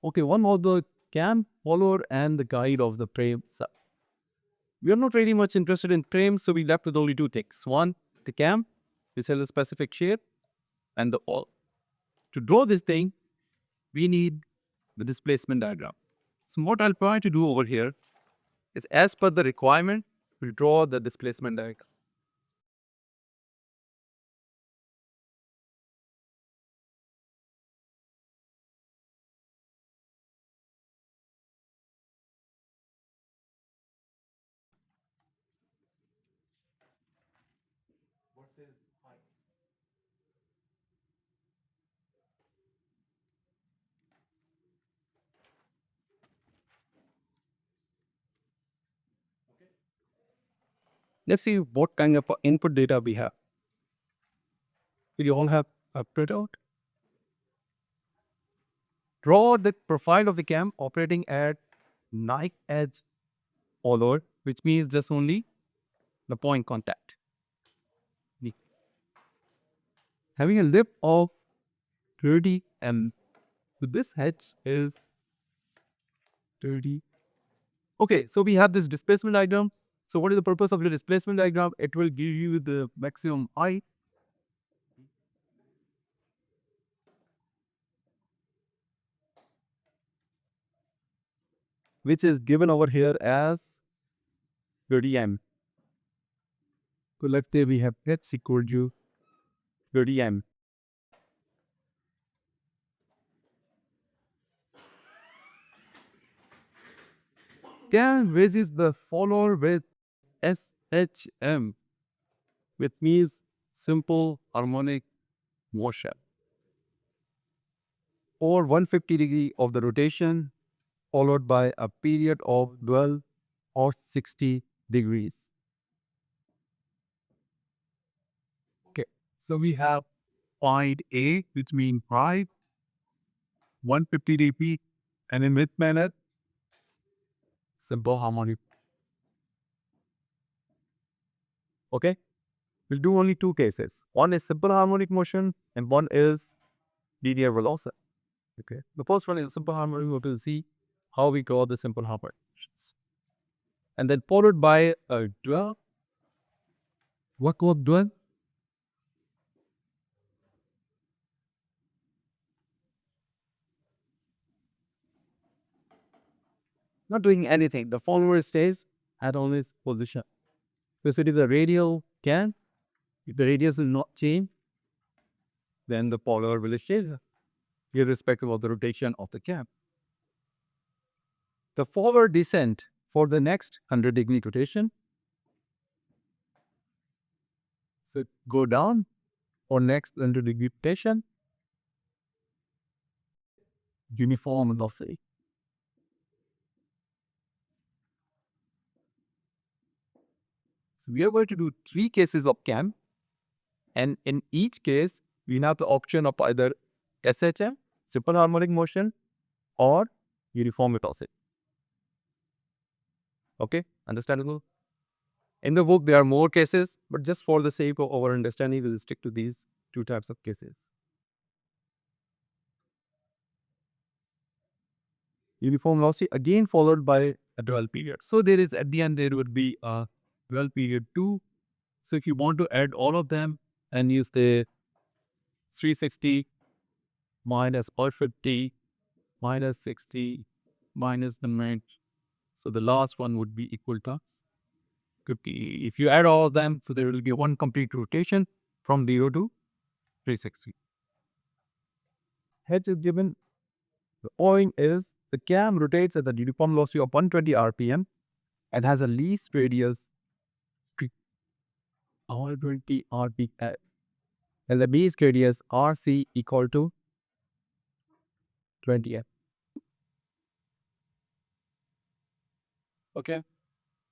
Okay, one of the cam, follower, and the guide of the frame. So we are not really much interested in frame, so we left with only two things. One, the cam, which has a specific shape, and the all. To draw this thing, we need the displacement diagram. So what I'll try to do over here is, as per the requirement, we'll draw the displacement diagram. Let's see what kind of input data we have. We all have a printout. Draw the profile of the cam operating at knife edge follower, which means just only the point contact. Having a lip of 30 m. So this edge is 30. Okay, so we have this displacement diagram. So what is the purpose of the displacement diagram? It will give you the maximum height, which is given over here as 30 m. So let's say we have h equal to 30 m. Cam raises the follower with SHM, which means simple harmonic motion, or 150 of the rotation, followed by a period of 12 or 60 degrees. Okay, so we have point A, which means 5, 150 dp, and in which manner? Simple harmonic. Okay, we'll do only two cases. One is simple harmonic motion, and one is linear velocity. Okay, the first one is simple harmonic. We will see how we draw the simple harmonic motions, and then followed by a dual. What called dual? Not doing anything. The follower stays at on its position. Because it is a radial can. If the radius will not change, then the follower will stay there, irrespective of the rotation of the cam. The forward descent for the next 100-degree rotation. So go down for next 100-degree rotation. Uniform velocity. So we are going to do 3 cases of cam, and in each case, we have the option of either SHM, simple harmonic motion, or uniform velocity. Okay, understandable? In the book, there are more cases, but just for the sake of our understanding, we'll stick to these 2 types of cases. Uniform velocity again followed by a dwell period. So there is, at the end, there would be a dwell period 2. So if you want to add all of them and use the 360 minus 450 minus 60 minus the match, so the last one would be equal to 50. If you add all of them, so there will be one complete rotation from 0 to 360. H is given. The point is the cam rotates at the uniform velocity of 120 rpm and has a least radius 120 rpm, and the base radius rc equal to 20 m. Okay,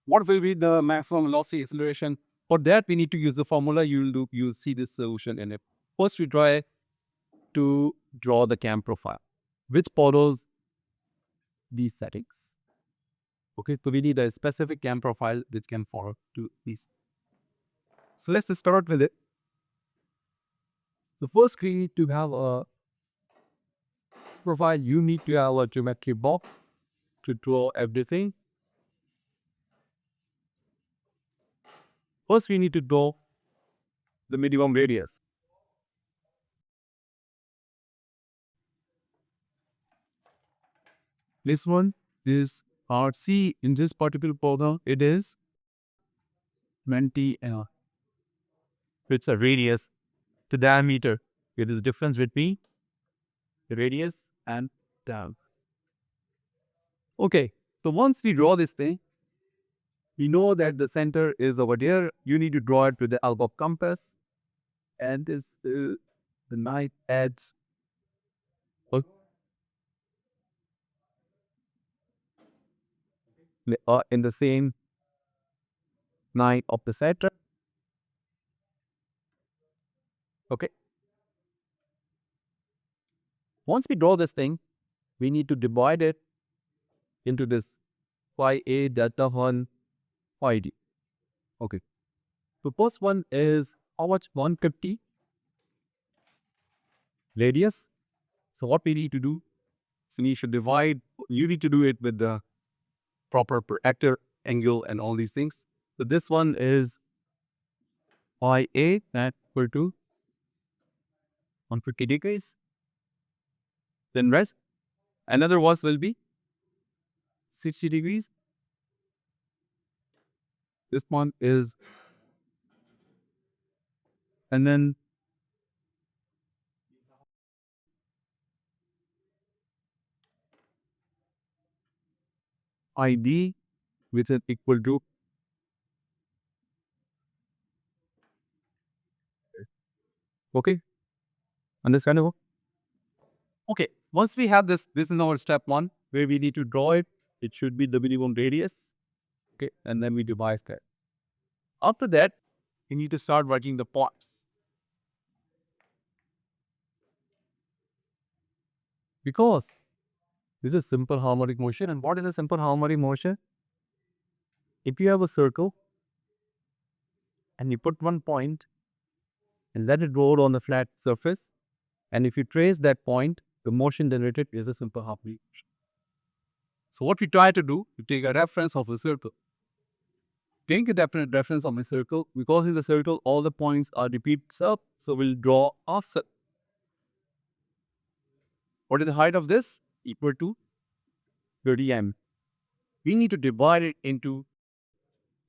what will be the maximum velocity acceleration? For that, we need to use the formula. You'll see this solution in it. First, we try to draw the cam profile, which follows these settings. Okay, so we need a specific cam profile which can follow to these. So let's start with it. So first we need to have a profile, you need to have a geometry box to draw everything. First, we need to draw the minimum radius. This one is RC. In this particular problem, it is 20 it's a radius to diameter. It is the difference between the radius and diameter. Okay, so once we draw this thing, we know that the center is over there. You need to draw it with the help of compass. And this the knife edge. In the same knife of the center. Okay. Once we draw this thing, we need to divide it into this phi A delta 1 phi D. Okay. The first one is how much? 150 radius. So what we need to do? So we should divide. You need to do it with the proper protractor angle and all these things. So this one is phi A that equal to 150 degrees. Then rest. Another was will be 60 degrees. This one is, and then ID with it equal to, okay, understandable? Okay, once we have this is our step one where we need to draw it. It should be the minimum radius, okay, and then we devise that. After that, we need to start writing the points. Because this is simple harmonic motion. And what is a simple harmonic motion? If you have a circle and you put one point and let it roll on the flat surface, and if you trace that point, the motion generated is a simple harmonic motion. So what we try to do, we take a reference of a circle. Take a definite reference of a circle. Because in the circle, all the points are repeats up, so we'll draw offset. What is the height of this? Equal to 30 m. We need to divide it into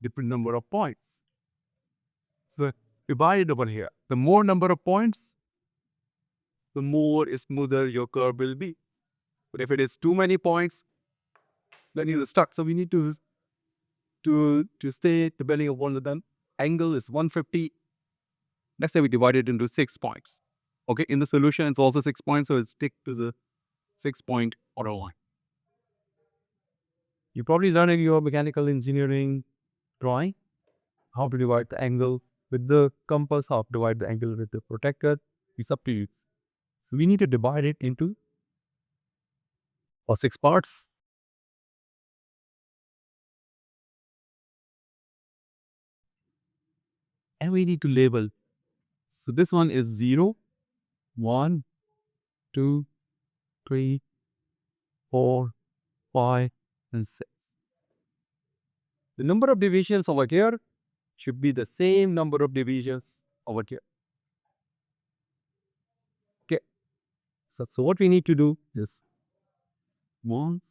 different number of points. So divide it over here. The more number of points, the more smoother your curve will be. But if it is too many points, then you're stuck. So we need to stay depending upon the angle is 150. Let's say we divide it into 6 points. Okay, in the solution it's also 6 points, so it's stick to the 6 point order line. You probably learned in your mechanical engineering drawing how to divide the angle with the compass, how to divide the angle with the protector. It's up to you. So we need to divide it into 6 parts. And we need to label. So this one is 0, 1, 2, 3, 4, 5, and 6. The number of divisions over here should be the same number of divisions over here. Okay. So what we need to do is once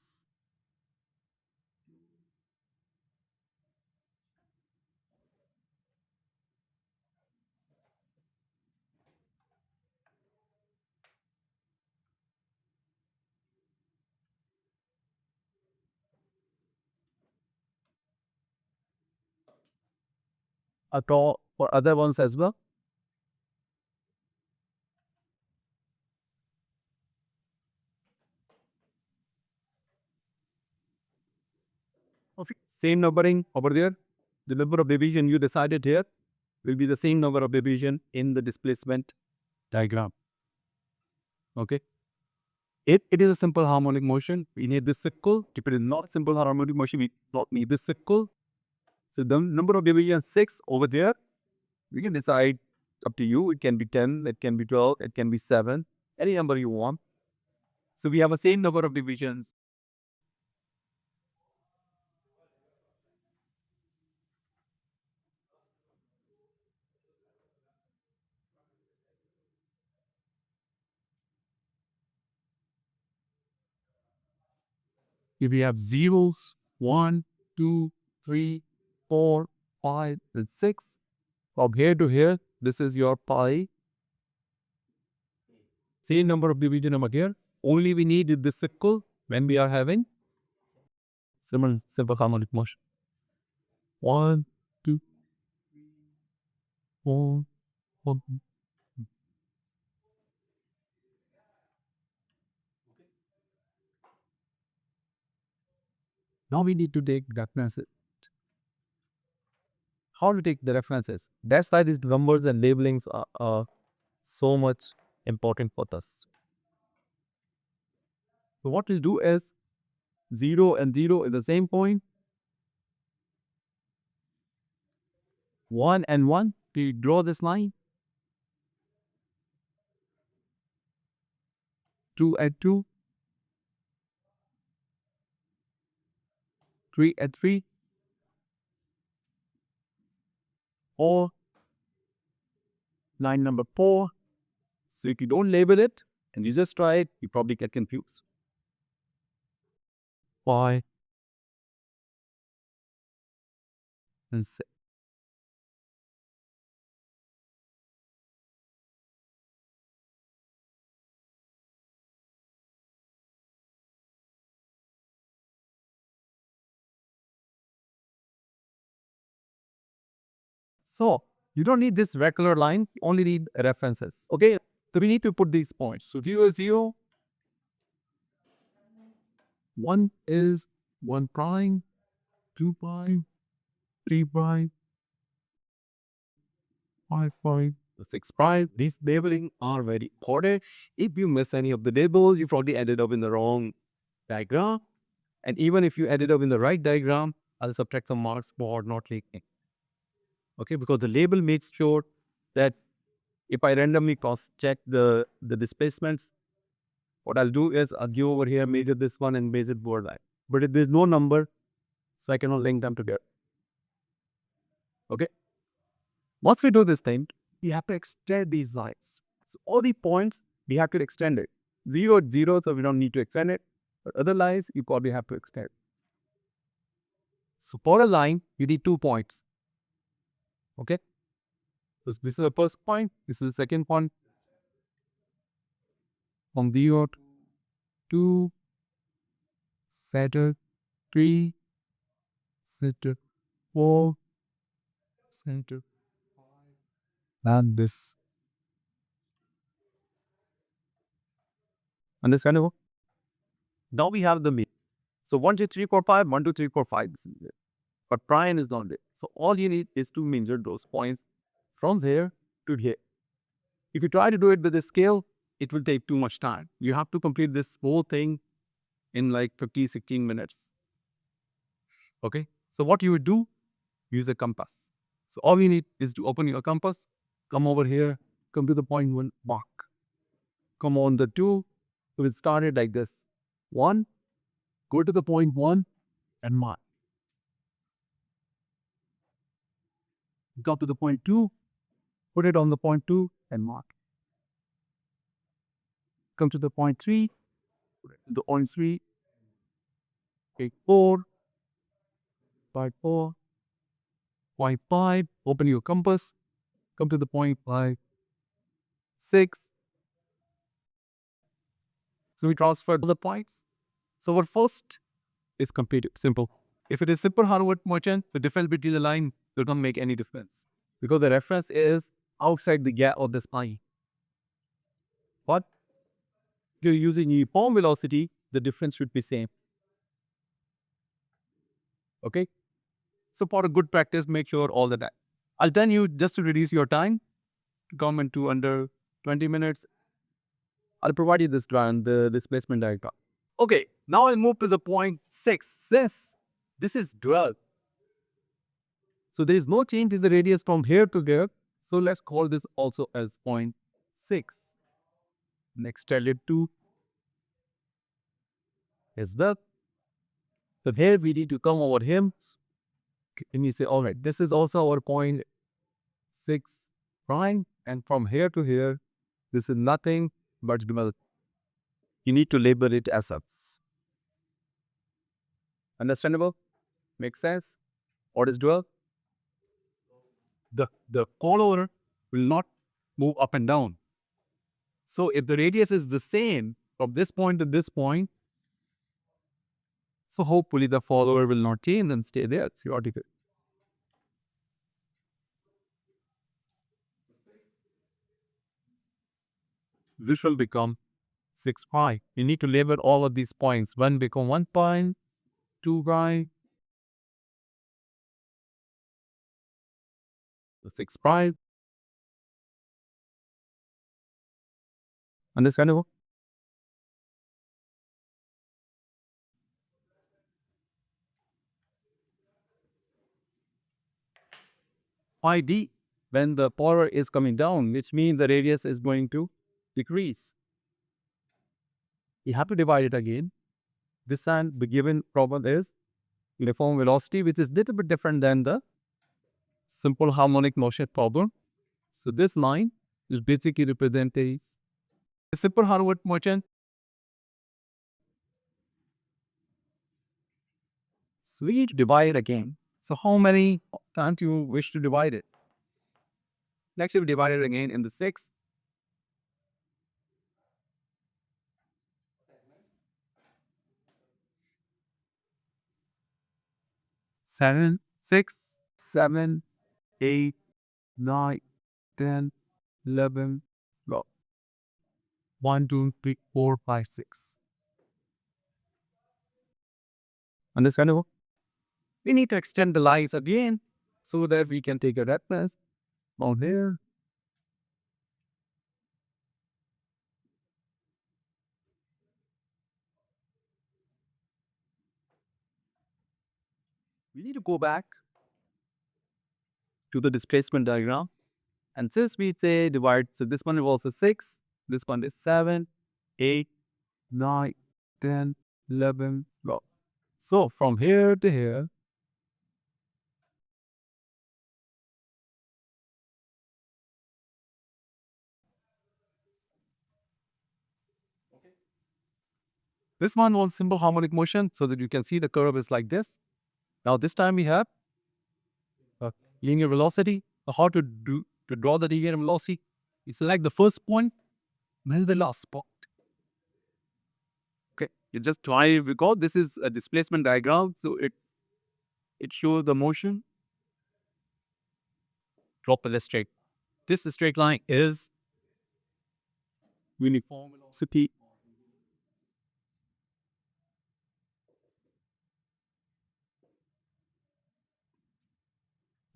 a draw for other ones as well. Okay. Same numbering over there. The number of division you decided here will be the same number of division in the displacement diagram. Okay. If it is a simple harmonic motion, we need this circle. If it is not simple harmonic motion, we don't need this circle. So the number of division 6 over there, we can decide, up to you. It can be 10, it can be 12, it can be 7, any number you want. So we have the same number of divisions. If we have zeros, 1, 2, 3, 4, 5, and 6, from here to here, this is your pi. Same number of division over here. Only we need this circle when we are having simple harmonic motion. 1, 2, 4, 4. Now we need to take references. How to take the references? That's why these numbers and labelings are so much important for us. So what we'll do is 0 and 0 is the same point. 1 and 1, we draw this line. 2 and 2. 3 and 3. 4. Line number 4. So if you don't label it and you just try it, you probably get confused. 5 and 6. So you don't need this regular line, you only need references. Okay, so we need to put these points. So 0 is 0. 1 is 1 prime, 2 prime, 3 prime, 5 prime, 6 prime. These labeling are very important. If you miss any of the labels, you probably ended up in the wrong diagram. And even if you ended up in the right diagram, I'll subtract some marks for not linking. Okay, because the label makes sure that if I randomly cross check the displacements, what I'll do is I'll give over here, measure this one and measure board line. But if there's no number, so I cannot link them together. Okay. Once we do this thing, we have to extend these lines. So all the points, we have to extend it. 0 at 0, so we don't need to extend it. But other lines, you probably have to extend. So for a line, you need 2 points. Okay. So this is the first point. This is the second point. From 0 to 2, center 3, center 4, center 5, and this. Understandable? Now we have the mean. So 1, 2, 3, 4, 5, 1, 2, 3, 4, 5. This is there. But prime is not there. So all you need is to measure those points from there to here. If you try to do it with a scale, it will take too much time. You have to complete this whole thing in like 50, 16 minutes. Okay. So what you would do, use a compass. So all you need is to open your compass, come over here, come to the point 1, mark. Come on the 2, so it started like this. 1, go to the point 1 and mark. Come to the point 2, put it on the point 2 and mark. Come to the point 3, put it to the point 3, take 4, point 4, point 5, open your compass, come to the point 5, 6. So we transfer the points. So our first is completed, simple. If it is simple Harvard merchant, the difference between the line does not make any difference because the reference is outside the gap of this line. But if you're using uniform velocity, the difference should be same. Okay. So for a good practice, make sure all the time. I'll tell you just to reduce your time, come into under 20 minutes. I'll provide you this drawing, the displacement diagram. Okay, now I'll move to the point 6. Since this is dual, so there is no change in the radius from here to there. So let's call this also as point 6. Next, tell it to is that. So here we need to come over him and you say, all right, this is also our point 6 prime. And from here to here, this is nothing but dual. You need to label it as such. Understandable? Makes sense? What is dual? The color will not move up and down. So if the radius is the same from this point to this point, so hopefully the follower will not change and stay there theoretically. This will become 6 pi. You need to label all of these points. One become 1 point, 2 pi, 6 pi. Understandable? Pi d, when the power is coming down, which means the radius is going to decrease. You have to divide it again. This time the given problem is uniform velocity, which is little bit different than the simple harmonic motion problem. So this line is basically representing a simple harmonic motion. So we need to divide it again. So how many times you wish to divide it? Next, we divide it again in the 6. 7, 6, 7, 8, 9, 10, 11, 12. 1, 2, 3, 4, 5, 6. Understandable? We need to extend the lines again so that we can take a reference from here. We need to go back to the displacement diagram. And since we say divide, so this one was a 6, this one is 7, 8, 9, 10, 11, 12. So from here to here, this one was simple harmonic motion so that you can see the curve is like this. Now this time we have a linear velocity. How to draw the linear velocity? You select the first point, then the last point. Okay, you just try because this is a displacement diagram, so it shows the motion. Drop the straight. This straight line is uniform velocity.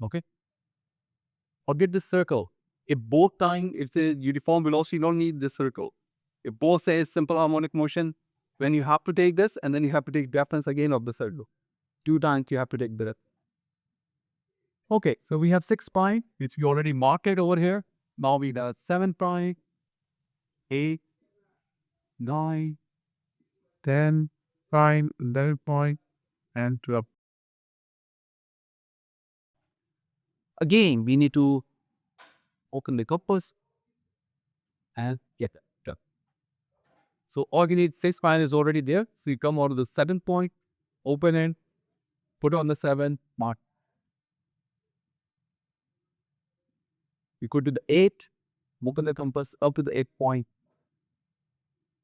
Okay. Forget this circle. If both time it's a uniform velocity, you don't need this circle. If both says simple harmonic motion, when you have to take this and then you have to take reference again of the circle. 2 times you have to take the reference. Okay, so we have 6 pi, which we already marked it over here. Now we have 7 pi, 8, 9, 10, 9, 11 pi, and 12. Again, we need to open the compass and get that. So all you need 6 pi is already there. So you come out of the 7 point, open it, put on the 7, mark. You go to the 8, open the compass up to the 8 point.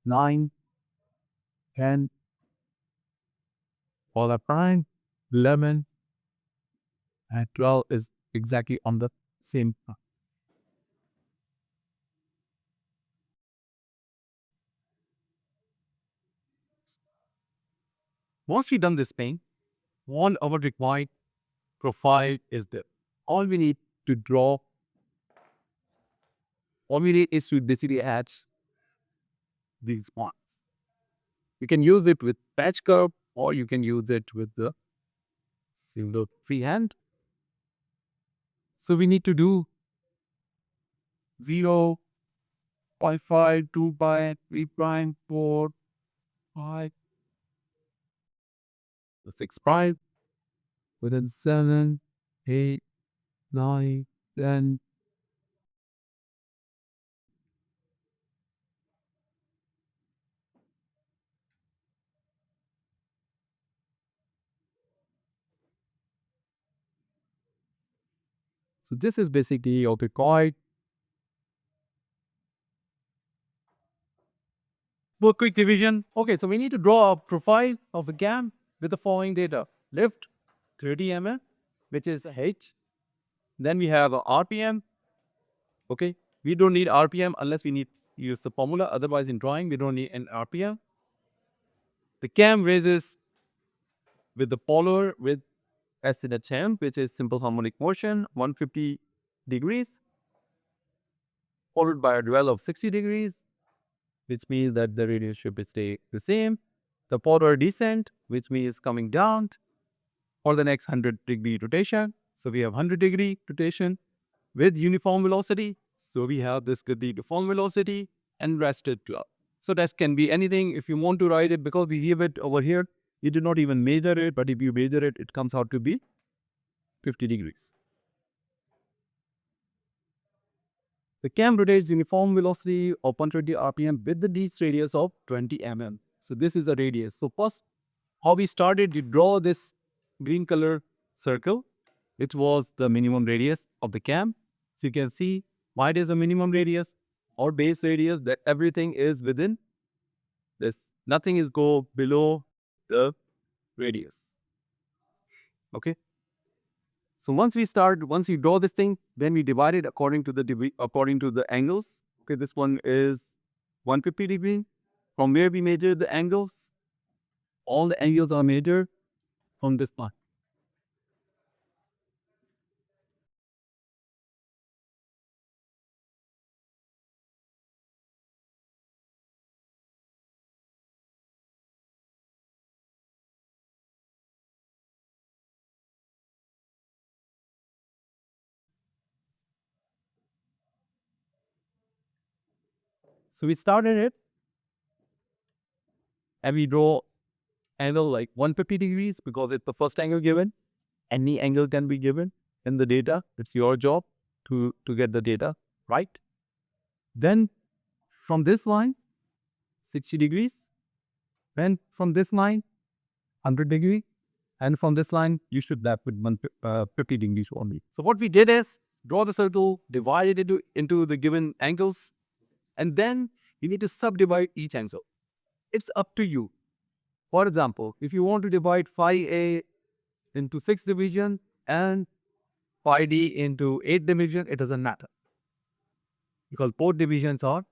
9, 10, all are prime, 11, and 12 is exactly on the same. Once we done this thing, all our required profile is there. All we need to draw, all we need is to basically add these points. You can use it with patch curve or you can use it with the single freehand. So we need to do 0, 0.5, 2 pi, 3 prime, 4, 5, 6 prime, within 7, 8, 9, 10. So this is basically opicoid. For quick division, okay, so we need to draw a profile of the cam with the following data. Lift 30 mm, which is H. Then we have a RPM. Okay, we don't need RPM unless we need to use the formula. Otherwise, in drawing, we don't need an RPM. The cam raises with the polar with S in a temp, which is simple harmonic motion, 150 degrees, followed by a dwell of 60 degrees, which means that the radius should stay the same. The polar descent, which means coming down for the next 100-degree rotation. So we have 100-degree rotation with uniform velocity. So we have this good uniform velocity and rested 12. So that can be anything. If you want to write it, because we have it over here, you do not even measure it, but if you measure it, it comes out to be 50 degrees. The cam rotates uniform velocity of 120 RPM with the least radius of 20 mm. So this is the radius. So first, how we started to draw this green color circle, it was the minimum radius of the cam. So you can see why it is a minimum radius or base radius, that everything is within this. Nothing is go below the radius. Okay. So once we draw this thing, then we divide it according to the angles. Okay, this one is 150 degree. From where we measure the angles, all the angles are measured from this point. So we started it and we draw angle like 150 degrees because it's the first angle given. Any angle can be given in the data. It's your job to get the data right. Then from this line, 60 degrees. Then from this line, 100 degree. And from this line, you should left with 50 degrees only. So what we did is draw the circle, divide it into the given angles, and then you need to subdivide each angle. It's up to you. For example, if you want to divide phi A into 6 division and phi D into 8 division, it doesn't matter because both divisions are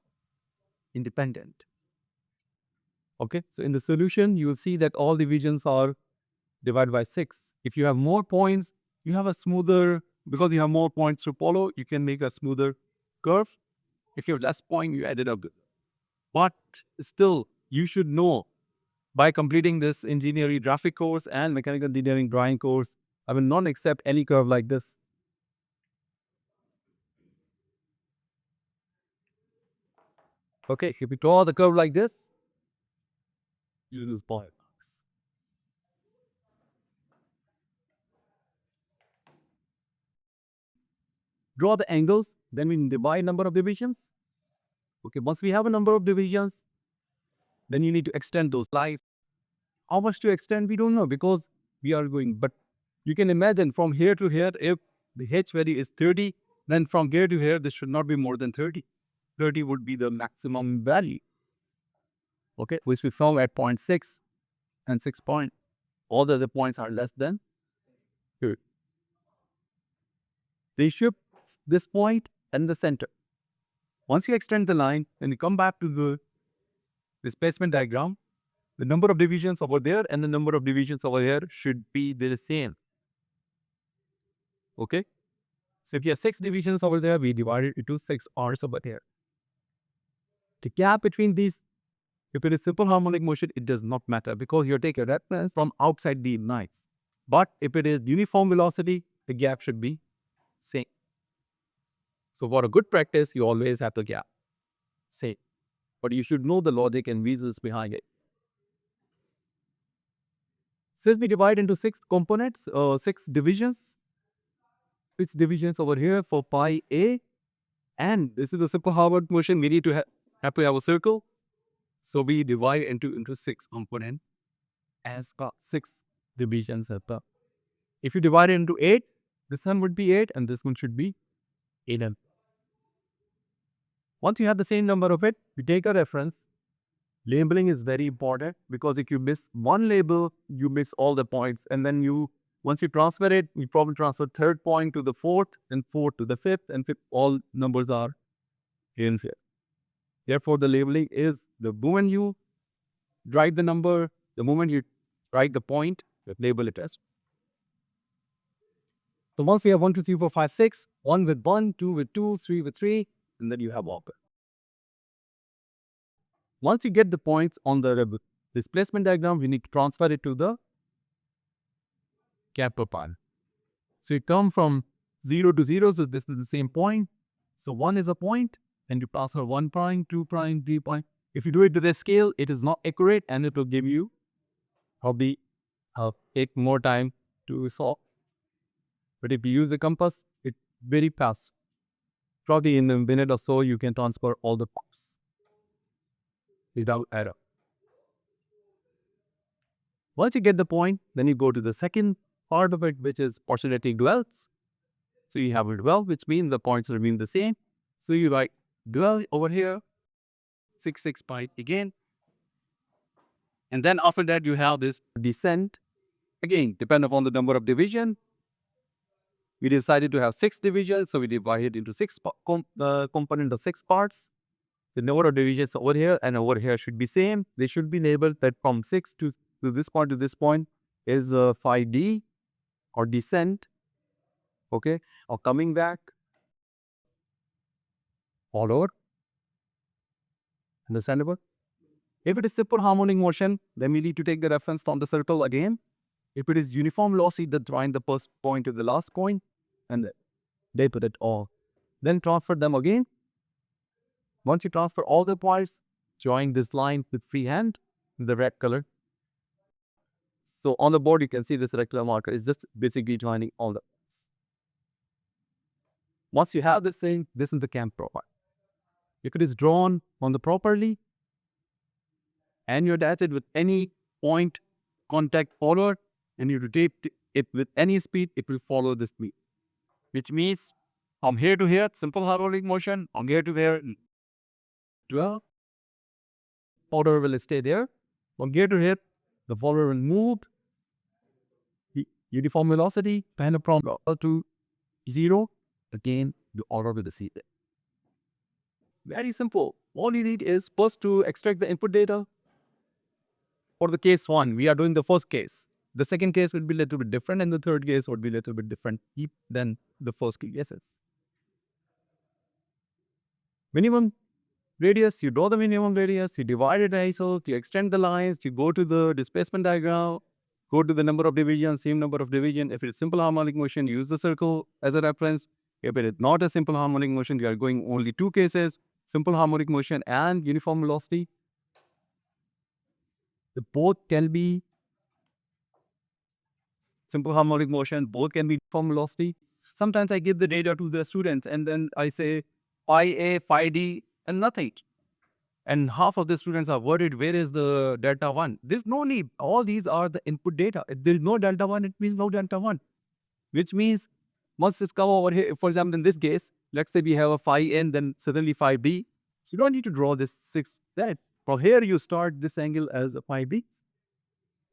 independent. Okay, so in the solution, you will see that all divisions are divided by 6. If you have more points, you have a smoother, because you have more points to follow, you can make a smoother curve. If you have less point, you add it up. But still, you should know by completing this engineering graphic course and mechanical engineering drawing course, I will not accept any curve like this. Okay, if you draw the curve like this, you lose point marks. Draw the angles, then we divide number of divisions. Okay, once we have a number of divisions, then you need to extend those lines. How much to extend, we don't know because we are going. But you can imagine from here to here, if the H value is 30, then from here to here, this should not be more than 30. 30 would be the maximum value. Okay, which we found at 0.6 and 6 point. All the other points are less than 30. They should this point and the center. Once you extend the line, then you come back to the displacement diagram. The number of divisions over there and the number of divisions over here should be the same. Okay. So if you have 6 divisions over there, we divide it into 6 R's over here. The gap between these, if it is simple harmonic motion, it does not matter because you take a reference from outside the lines. But if it is uniform velocity, the gap should be same. So for a good practice, you always have the gap same. But you should know the logic and reasons behind it. Since we divide into 6 components, 6 divisions, 6 divisions over here for pi a, and this is a simple Harvard motion. We need to have to have a circle, so we divide into 6 components as 6 divisions at the. If you divide it into 8, this one would be 8 and this one should be 8. Once you have the same number of it, you take a reference. Labeling is very important because if you miss one label, you miss all the points. And then once you transfer it, you probably transfer third point to the fourth, and fourth to the fifth, and fifth, all numbers are in here. Therefore, the labeling is the moment you write the number, the moment you write the point, you label it as. So once we have 1, 2, 3, 4, 5, 6, 1 with 1, 2 with 2, 3 with 3, and then you have all. Once you get the points on the displacement diagram, we need to transfer it to the Kepler pile. So you come from 0 to 0, so this is the same point. So 1 is a point, and you transfer 1 prime, 2 prime, 3 prime. If you do it to this scale, it is not accurate, and it will give you probably take more time to solve. But if you use the compass, it's very fast. Probably in a minute or so, you can transfer all the points without error. Once you get the point, then you go to the second part of it, which is postulating duals. So you have a dual, which means the points remain the same. So you write dual over here, 6, 6 pi again. And then after that, you have this descent. Again, depend upon the number of division. We decided to have 6 divisions, so we divide it into 6 component of 6 parts. The number of divisions over here and over here should be same. They should be labeled that from 6 to this point is phi d or descent, okay, or coming back, all over. Understandable? If it is simple harmonic motion, then we need to take the reference from the circle again. If it is uniform velocity, then join the first point to the last point, and they put it all. Then transfer them again. Once you transfer all the points, join this line with freehand, the red color. So on the board, you can see this rectangular marker is just basically joining all the points. Once you have this thing, this is the camp profile. If it is drawn on the properly, and you attach it with any point contact follower, and you rotate it with any speed, it will follow this speed. Which means from here to here, simple harmonic motion, from here to here, 12, follower will stay there. From here to here, the follower will move. The uniform velocity, from to 0, again, the order will see it. Very simple. All you need is first to extract the input data. For the case 1, we are doing the first case. The second case will be a little bit different, and the third case would be a little bit different than the first cases. Minimum radius, you draw the minimum radius, you divide it ISO, you extend the lines, you go to the displacement diagram, go to the number of divisions, same number of division. If it is simple harmonic motion, use the circle as a reference. If it is not a simple harmonic motion, you are going only 2 cases, simple harmonic motion and uniform velocity. The both can be simple harmonic motion, both can be uniform velocity. Sometimes I give the data to the students and then I say phi A, phi D, and nothing. And half of the students are worried, where is the delta 1? There's no need. All these are the input data. If there's no delta 1, it means no delta 1. Which means once it's come over here, for example, in this case, let's say we have a phi N, then suddenly phi B. So you don't need to draw this 6 that. From here, you start this angle as a phi B.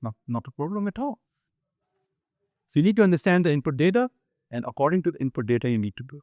Not a problem at all. So you need to understand the input data, and according to the input data, you need to do.